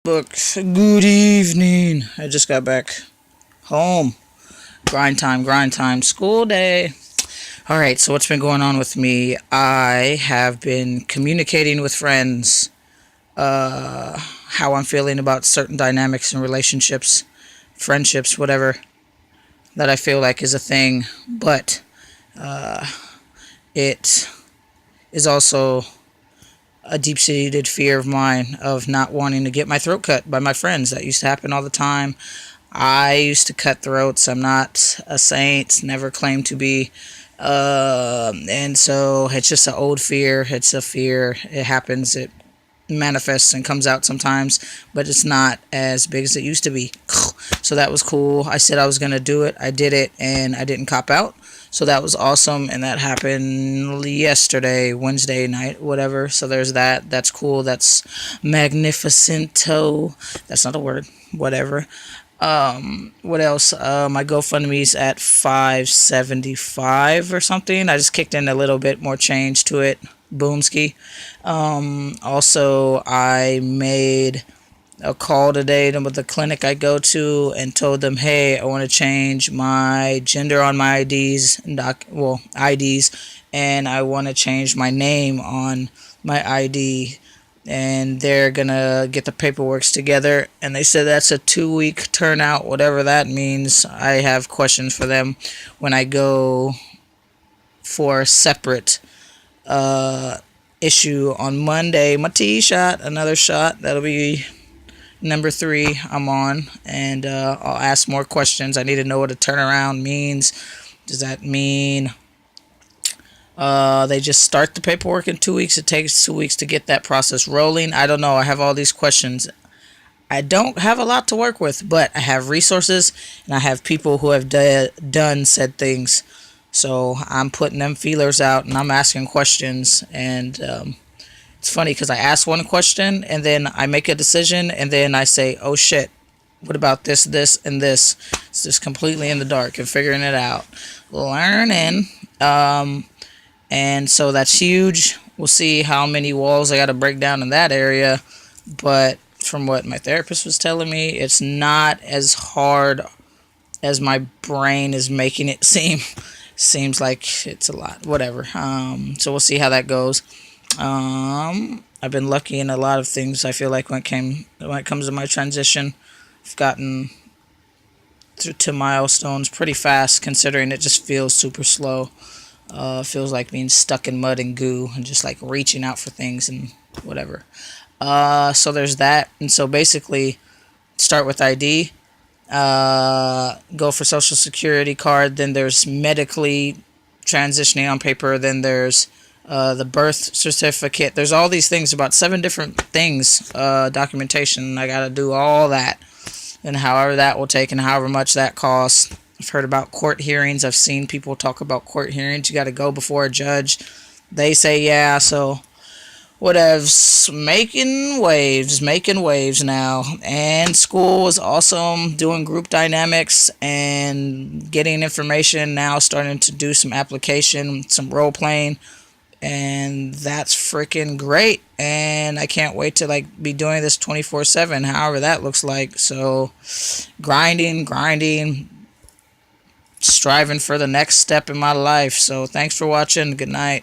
Look, good evening. I just got back home. Grind time, school day. Alright, so what's been going on with me? I have been communicating with friends how I'm feeling about certain dynamics in relationships, friendships, whatever, that I feel like is a thing. But it is also a deep-seated fear of mine of not wanting to get my throat cut by my friends. That used to happen all the time. I used to cut throats. I'm not a saint, never claimed to be. And so it's just an old fear. It's a fear. It happens. It manifests and comes out sometimes, but it's not as big as it used to be. So that was cool. I said I was going to do it. I did it, and I didn't cop out. So that was awesome, and that happened yesterday, Wednesday night, whatever. So there's that. That's cool. That's magnificento. That's not a word. Whatever. What else? My GoFundMe's at $5.75 or something. I just kicked in a little bit more change to it. Boomski. Also, I made a call today to the clinic I go to and told them, hey, I want to change my gender on my IDs, and I want to change my name on my ID, and they're gonna get the paperwork together, and they said that's a 2-week turnout, whatever that means. I have questions for them when I go for a separate issue on Monday. My T shot, another shot, that'll be number 3 I'm on, and I'll ask more questions. I need to know what a turnaround means. Does that mean they just start the paperwork in 2 weeks? It takes 2 weeks to get that process rolling. I don't know. I have all these questions. I don't have a lot to work with, but I have resources, and I have people who have done said things. So I'm putting them feelers out, and I'm asking questions, and it's funny because I ask one question, and then I make a decision, and then I say, oh shit, what about this, and this? It's just completely in the dark and figuring it out. Learning. And so that's huge. We'll see how many walls I got to break down in that area. But from what my therapist was telling me, it's not as hard as my brain is making it seem. Seems like it's a lot. Whatever. So we'll see how that goes. I've been lucky in a lot of things. I feel like when it comes to my transition, I've gotten to milestones pretty fast, considering it just feels super slow. Feels like being stuck in mud and goo and just like reaching out for things and whatever. So there's that. And so basically, start with ID, go for social security card, then there's medically transitioning on paper, then there's the birth certificate. There's all these things, about 7 different things, documentation. I gotta do all that, and however that will take and however much that costs. I've heard about court hearings. I've seen people talk about court hearings. You got to go before a judge. They say yeah, so whatevs. Making waves now. And school is awesome. Doing group dynamics and getting information now. Starting to do some application, some role playing. And that's freaking great. And I can't wait to be doing this 24/7, however that looks like. So grinding, striving for the next step in my life. So thanks for watching. Good night.